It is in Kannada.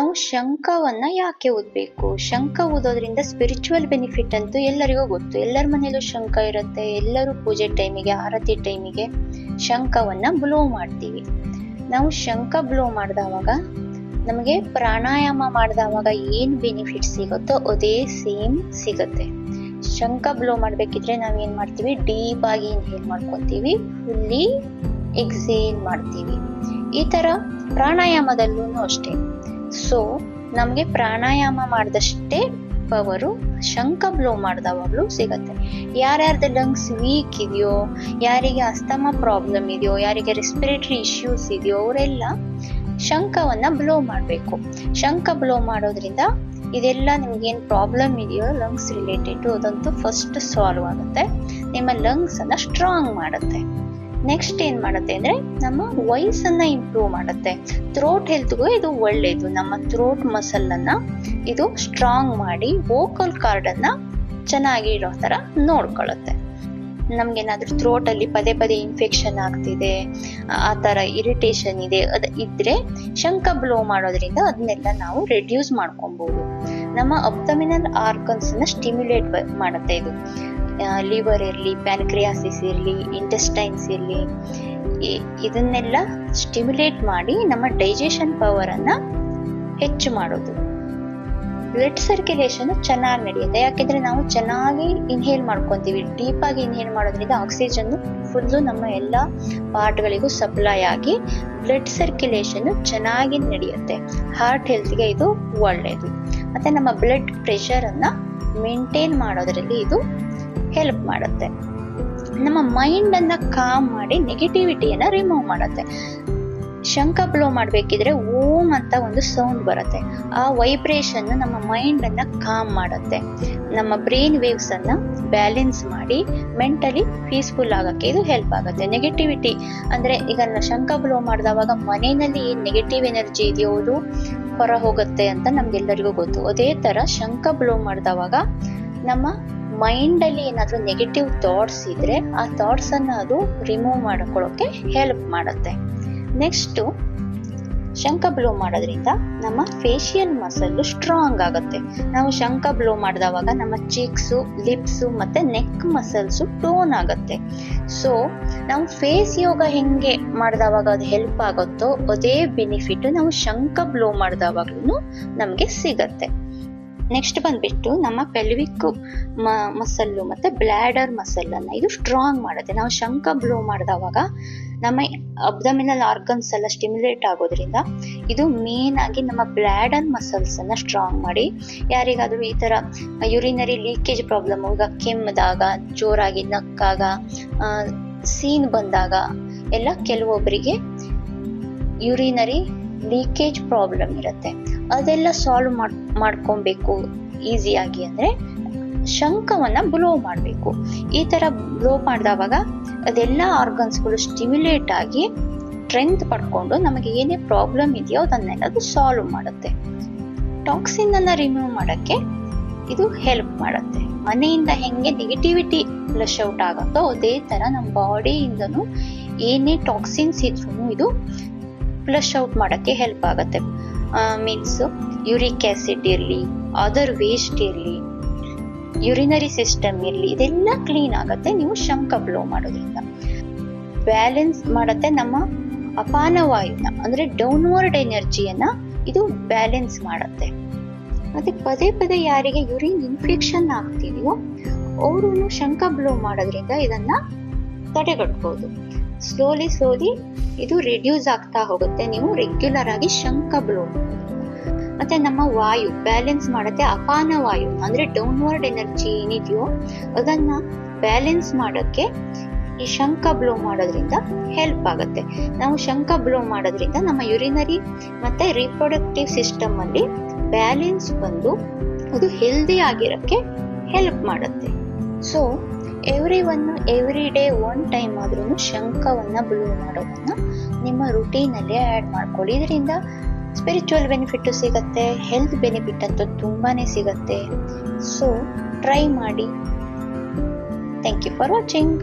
ನಾವು ಶಂಖವನ್ನ ಯಾಕೆ ಊದಬೇಕು? ಶಂಖ ಊದೋದ್ರಿಂದ ಸ್ಪಿರಿಚುವಲ್ ಬೆನಿಫಿಟ್ ಅಂತೂ ಎಲ್ಲರಿಗೂ ಗೊತ್ತು. ಎಲ್ಲರ ಮನೇಲೂ ಶಂಖ ಇರುತ್ತೆ. ಎಲ್ಲರೂ ಪೂಜೆ ಟೈಮಿಗೆ, ಆರತಿ ಟೈಮಿಗೆ ಶಂಖವನ್ನ ಬ್ಲೋ ಮಾಡ್ತೀವಿ. ನಾವು ಶಂಖ ಬ್ಲೋ ಮಾಡಿದವಾಗ ನಮಗೆ ಪ್ರಾಣಾಯಾಮ ಮಾಡಿದವಾಗ ಏನ್ ಬೆನಿಫಿಟ್ ಸಿಗುತ್ತೋ ಅದೇ ಸೇಮ್ ಸಿಗುತ್ತೆ. ಶಂಖ ಬ್ಲೋ ಮಾಡ್ಬೇಕಿದ್ರೆ ನಾವೇನ್ ಮಾಡ್ತೀವಿ, ಡೀಪ್ ಆಗಿ ಇನ್ಹೇಲ್ ಮಾಡ್ಕೊತೀವಿ, ಫುಲ್ಲಿ ಎಕ್ಸೇಲ್ ಮಾಡ್ತೀವಿ. ಈ ತರ ಪ್ರಾಣಾಯಾಮದಲ್ಲೂ ಅಷ್ಟೇ. ಸೊ ನಮ್ಗೆ ಪ್ರಾಣಾಯಾಮ ಮಾಡಿದಷ್ಟೇ ಪವರು ಶಂಖ ಬ್ಲೋ ಮಾಡಿದವಾಗ್ಲೂ ಸಿಗತ್ತೆ. ಯಾರ್ಯಾರ್ದ ಲಂಗ್ಸ್ ವೀಕ್ ಇದೆಯೋ, ಯಾರಿಗೆ ಅಸ್ತಮಾ ಪ್ರಾಬ್ಲಮ್ ಇದೆಯೋ, ಯಾರಿಗೆ ರೆಸ್ಪಿರೇಟರಿ ಇಶ್ಯೂಸ್ ಇದೆಯೋ ಅವರೆಲ್ಲ ಶಂಖವನ್ನ ಬ್ಲೋ ಮಾಡ್ಬೇಕು. ಶಂಖ ಬ್ಲೋ ಮಾಡೋದ್ರಿಂದ ಇದೆಲ್ಲ ನಿಮ್ಗೆ ಏನ್ ಪ್ರಾಬ್ಲಮ್ ಇದೆಯೋ ಲಂಗ್ಸ್ ರಿಲೇಟೆಡ್ ಅದಂತೂ ಫಸ್ಟ್ ಸಾಲ್ವ್ ಆಗುತ್ತೆ. ನಿಮ್ಮ ಲಂಗ್ಸ್ ಅನ್ನ ಸ್ಟ್ರಾಂಗ್ ಮಾಡುತ್ತೆ. ನೆಕ್ಸ್ಟ್ ಏನ್ ಮಾಡುತ್ತೆ ಅಂದ್ರೆ ನಮ್ಮ ವಾಯ್ಸ್ ಅನ್ನ ಇಂಪ್ರೂವ್ ಮಾಡುತ್ತೆ. ಥ್ರೋಟ್ ಹೆಲ್ತ್ಗೂ ಇದು ಒಳ್ಳೇದು. ನಮ್ಮ ಥ್ರೋಟ್ ಮಸಲ್ ಅನ್ನ ಇದು ಸ್ಟ್ರಾಂಗ್ ಮಾಡಿ ವೋಕಲ್ ಕಾರ್ಡ್ ಅನ್ನ ಚೆನ್ನಾಗಿ ಇರೋ ತರ ನೋಡ್ಕೊಳ್ಳುತ್ತೆ. ನಮ್ಗೇನಾದ್ರೂ ಥ್ರೋಟ್ ಅಲ್ಲಿ ಪದೇ ಪದೇ ಇನ್ಫೆಕ್ಷನ್ ಆಗ್ತಿದೆ, ಆ ತರ ಇರಿಟೇಷನ್ ಇದೆ ಇದ್ರೆ ಶಂಖ ಬ್ಲೋ ಮಾಡೋದ್ರಿಂದ ಅದನ್ನೆಲ್ಲ ನಾವು ರೆಡ್ಯೂಸ್ ಮಾಡ್ಕೊಬಹುದು. ನಮ್ಮ ಅಬ್ಡಮಿನಲ್ ಆರ್ಗನ್ಸ್ ನ ಸ್ಟಿಮ್ಯುಲೇಟ್ ಮಾಡುತ್ತೆ ಇದು. ಲಿವರ್ ಇರ್ಲಿ, ಪ್ಯಾನ್ಕ್ರಿಯಾಸಿಸ್ ಇರ್ಲಿ, ಇಂಟೆಸ್ಟೈನ್ಸ್ ಇರ್ಲಿ, ಇದನ್ನೆಲ್ಲ ಸ್ಟಿಮ್ಯುಲೇಟ್ ಮಾಡಿ ನಮ್ಮ ಡೈಜೆಷನ್ ಪವರ್ ಅನ್ನ ಹೆಚ್ಚು ಮಾಡೋದು. ಬ್ಲಡ್ ಸರ್ಕ್ಯುಲೇಷನ್ ಚೆನ್ನಾಗಿ ನಡೆಯುತ್ತೆ. ಯಾಕೆಂದ್ರೆ ನಾವು ಚೆನ್ನಾಗಿ ಇನ್ಹೇಲ್ ಮಾಡ್ಕೊಂತೀವಿ. ಡೀಪ್ ಆಗಿ ಇನ್ಹೇಲ್ ಮಾಡೋದ್ರಿಂದ ಆಕ್ಸಿಜನ್ ಫುಲ್ಲು ನಮ್ಮ ಎಲ್ಲಾ ಪಾರ್ಟ್ಗಳಿಗೂ ಸಪ್ಲೈ ಆಗಿ ಬ್ಲಡ್ ಸರ್ಕ್ಯುಲೇಷನ್ ಚೆನ್ನಾಗಿ ನಡೆಯುತ್ತೆ. ಹಾರ್ಟ್ ಹೆಲ್ತ್ಗೆ ಇದು ಒಳ್ಳೆಯದು. ಮತ್ತೆ ನಮ್ಮ ಬ್ಲಡ್ ಪ್ರೆಷರ್ ಅನ್ನ ಮೇಂಟೈನ್ ಮಾಡೋದ್ರಲ್ಲಿ ಇದು ಹೆಲ್ಪ್ ಮಾಡುತ್ತೆ. ನಮ್ಮ ಮೈಂಡ್ ಅನ್ನ ಕಾಮ್ ಮಾಡಿ ನೆಗೆಟಿವಿಟಿಯನ್ನ ರಿಮೂವ್ ಮಾಡುತ್ತೆ. ಶಂಖ ಬ್ಲೋ ಮಾಡ್ಬೇಕಿದ್ರೆ ಓಂ ಅಂತ ಒಂದು ಸೌಂಡ್ ಬರುತ್ತೆ. ಆ ವೈಬ್ರೇಷನ್ ನಮ್ಮ ಮೈಂಡ್ ಅನ್ನ ಕಾಮ್ ಮಾಡುತ್ತೆ. ನಮ್ಮ ಬ್ರೈನ್ ವೇವ್ಸ್ ಅನ್ನ ಬ್ಯಾಲೆನ್ಸ್ ಮಾಡಿ ಮೆಂಟಲಿ ಪೀಸ್ಫುಲ್ ಆಗಕ್ಕೆ ಇದು ಹೆಲ್ಪ್ ಆಗುತ್ತೆ. ನೆಗೆಟಿವಿಟಿ ಅಂದ್ರೆ ಈಗ ಶಂಖ ಬ್ಲೋ ಮಾಡಿದವಾಗ ಮನೆಯಲ್ಲಿ ಏನ್ ನೆಗೆಟಿವ್ ಎನರ್ಜಿ ಇದೆಯೋ ಅದು ಹೊರ ಹೋಗುತ್ತೆ ಅಂತ ನಮ್ಗೆಲ್ಲರಿಗೂ ಗೊತ್ತು. ಅದೇ ತರ ಶಂಖ ಬ್ಲೋ ಮಾಡಿದವಾಗ ನಮ್ಮ ಮೈಂಡ್ ಅಲ್ಲಿ ಏನಾದ್ರೂ ನೆಗೆಟಿವ್ ಥಾಟ್ಸ್ ಇದ್ರೆ ಆ ಥಾಟ್ಸ್ ಅನ್ನ ಅದು ರಿಮೂವ್ ಮಾಡ್ಕೊಳ್ಳೋಕೆ ಹೆಲ್ಪ್ ಮಾಡುತ್ತೆ. ನೆಕ್ಸ್ಟ್ ಶಂಖ ಬ್ಲೋ ಮಾಡೋದ್ರಿಂದ ನಮ್ಮ ಫೇಶಿಯಲ್ ಮಸಲ್ ಸ್ಟ್ರಾಂಗ್ ಆಗುತ್ತೆ. ನಾವು ಶಂಖ ಬ್ಲೋ ಮಾಡಿದವಾಗ ನಮ್ಮ ಚೀಕ್ಸು, ಲಿಪ್ಸು ಮತ್ತೆ ನೆಕ್ ಮಸಲ್ಸ್ ಟೋನ್ ಆಗುತ್ತೆ. ಸೊ ನಾವು ಫೇಸ್ ಯೋಗ ಹೆಂಗೆ ಮಾಡಿದವಾಗ ಅದು ಹೆಲ್ಪ್ ಆಗುತ್ತೋ ಅದೇ ಬೆನಿಫಿಟ್ ನಾವು ಶಂಖ ಬ್ಲೋ ಮಾಡಿದವಾಗ್ಲೂ ನಮ್ಗೆ ಸಿಗತ್ತೆ. ನೆಕ್ಸ್ಟ್ ಬಂದ್ಬಿಟ್ಟು ನಮ್ಮ ಪೆಲ್ವಿಕ್ ಮಸಲ್ಲು ಮತ್ತೆ ಬ್ಲಾಡರ್ ಮಸಲ್ ಅನ್ನ ಇದು ಸ್ಟ್ರಾಂಗ್ ಮಾಡುತ್ತೆ. ನಾವು ಶಂಖ ಬ್ಲೋ ಮಾಡಿದವಾಗ ನಮ್ಮ ಅಬ್ಡಮಿನಲ್ ಆರ್ಗನ್ಸ್ ಎಲ್ಲ ಸ್ಟಿಮ್ಯುಲೇಟ್ ಆಗೋದ್ರಿಂದ ಇದು ಮೇನ್ ಆಗಿ ನಮ್ಮ ಬ್ಲಾಡರ್ ಮಸಲ್ಸ್ ಅನ್ನ ಸ್ಟ್ರಾಂಗ್ ಮಾಡಿ, ಯಾರಿಗಾದ್ರೂ ಈ ತರ ಯುರಿನರಿ ಲೀಕೇಜ್ ಪ್ರಾಬ್ಲಮ್, ಈಗ ಕೆಮ್ಮದಾಗ, ಜೋರಾಗಿ ನಕ್ಕಾಗ, ಸೀನ್ ಬಂದಾಗ ಎಲ್ಲ ಕೆಲವೊಬ್ಬರಿಗೆ ಯುರಿನರಿ ಲೀಕೇಜ್ ಪ್ರಾಬ್ಲಮ್ ಇರುತ್ತೆ. ಅದೆಲ್ಲ ಸಾಲ್ವ್ ಮಾಡ್ಕೊಬೇಕು ಈಸಿಯಾಗಿ ಅಂದ್ರೆ ಶಂಖವನ್ನ ಬ್ಲೋ ಮಾಡ್ಬೇಕು. ಈ ತರ ಬ್ಲೋ ಮಾಡಿದವಾಗ ಅದೆಲ್ಲ ಆರ್ಗನ್ಸ್ಗಳು ಸ್ಟಿಮ್ಯುಲೇಟ್ ಆಗಿ ಸ್ಟ್ರೆಂತ್ ಪಡ್ಕೊಂಡು ನಮಗೆ ಏನೇ ಪ್ರಾಬ್ಲಮ್ ಇದೆಯೋ ಅದನ್ನೆಲ್ಲದು ಸಾಲ್ವ್ ಮಾಡುತ್ತೆ. ಟಾಕ್ಸಿನ್ ಅನ್ನ ರಿಮೂವ್ ಮಾಡಕ್ಕೆ ಇದು ಹೆಲ್ಪ್ ಮಾಡುತ್ತೆ. ಮನೆಯಿಂದ ಹೆಂಗೆ ನೆಗೆಟಿವಿಟಿ ಫ್ಲಶ್ ಔಟ್ ಆಗುತ್ತೋ ಅದೇ ತರ ನಮ್ಮ ಬಾಡಿಯಿಂದನು ಏನೇ ಟಾಕ್ಸಿನ್ಸ್ ಇದ್ರೂ ಇದು ಫ್ಲಶ್ ಔಟ್ ಮಾಡಕ್ಕೆ ಹೆಲ್ಪ್ ಆಗುತ್ತೆ. ಮೀನ್ಸ್ ಯೂರಿಕ್ ಆಸಿಡ್ ಇರ್ಲಿ, ಅದರ್ ವೇಸ್ಟ್ ಇರ್ಲಿ, ಯುರಿನರಿ ಸಿಸ್ಟಮ್ ಇರ್ಲಿ, ಇದೆಲ್ಲ ಕ್ಲೀನ್ ಆಗುತ್ತೆ ನೀವು ಶಂಖ ಬ್ಲೋ ಮಾಡೋದ್ರಿಂದ. ಬ್ಯಾಲೆನ್ಸ್ ಮಾಡುತ್ತೆ ನಮ್ಮ ಅಪಾನ ವಾಯುನ ಅಂದ್ರೆ ಡೌನ್ವರ್ಡ್ ಎನರ್ಜಿಯನ್ನ ಇದು ಬ್ಯಾಲೆನ್ಸ್ ಮಾಡುತ್ತೆ. ಮತ್ತೆ ಪದೇ ಪದೇ ಯಾರಿಗೆ ಯುರಿನ್ ಇನ್ಫೆಕ್ಷನ್ ಆಗ್ತಿದೆಯೋ ಅವರು ಶಂಖ ಬ್ಲೋ ಮಾಡೋದ್ರಿಂದ ಇದನ್ನ ತಡೆಗಟ್ಟಬಹುದು. ಸ್ಲೋಲಿ ಇದು ರಿಡ್ಯೂಸ್ ಆಗ್ತಾ ಹೋಗುತ್ತೆ ನೀವು ರೆಗ್ಯುಲರ್ ಆಗಿ ಶಂಖ ಬ್ಲೋ. ಮತ್ತೆ ನಮ್ಮ ವಾಯು ಬ್ಯಾಲೆನ್ಸ್ ಮಾಡುತ್ತೆ. ಅಪಾನ ವಾಯು ಅಂದ್ರೆ ಡೌನ್ವರ್ಡ್ ಎನರ್ಜಿ ಏನಿದೆಯೋ ಅದನ್ನ ಬ್ಯಾಲೆನ್ಸ್ ಮಾಡೋಕ್ಕೆ ಈ ಶಂಖ ಬ್ಲೋ ಮಾಡೋದ್ರಿಂದ ಹೆಲ್ಪ್ ಆಗುತ್ತೆ. ನಾವು ಶಂಖ ಬ್ಲೋ ಮಾಡೋದ್ರಿಂದ ನಮ್ಮ ಯುರಿನರಿ ಮತ್ತೆ ರಿಪ್ರೊಡಕ್ಟಿವ್ ಸಿಸ್ಟಮ್ ಅಲ್ಲಿ ಬ್ಯಾಲೆನ್ಸ್ ಬಂದು ಅದು ಹೆಲ್ದಿ ಆಗಿರಕ್ಕೆ ಹೆಲ್ಪ್ ಮಾಡುತ್ತೆ. So every day one time ಆದ್ರೂ ಶಂಖವನ್ನ ಬ್ಲೋ ಮಾಡೋದನ್ನ ನಿಮ್ಮ ರುಟೀನ್ ಅಲ್ಲಿ ಆಡ್ ಮಾಡ್ಕೊಳ್ಳಿ. ಇದರಿಂದ ಸ್ಪಿರಿಚುವಲ್ ಬೆನಿಫಿಟ್ ಸಿಗತ್ತೆ, ಹೆಲ್ತ್ ಬೆನಿಫಿಟ್ ಅಂತೂ ತುಂಬಾನೇ ಸಿಗತ್ತೆ. ಸೊ ಟ್ರೈ ಮಾಡಿ. Thank you for watching.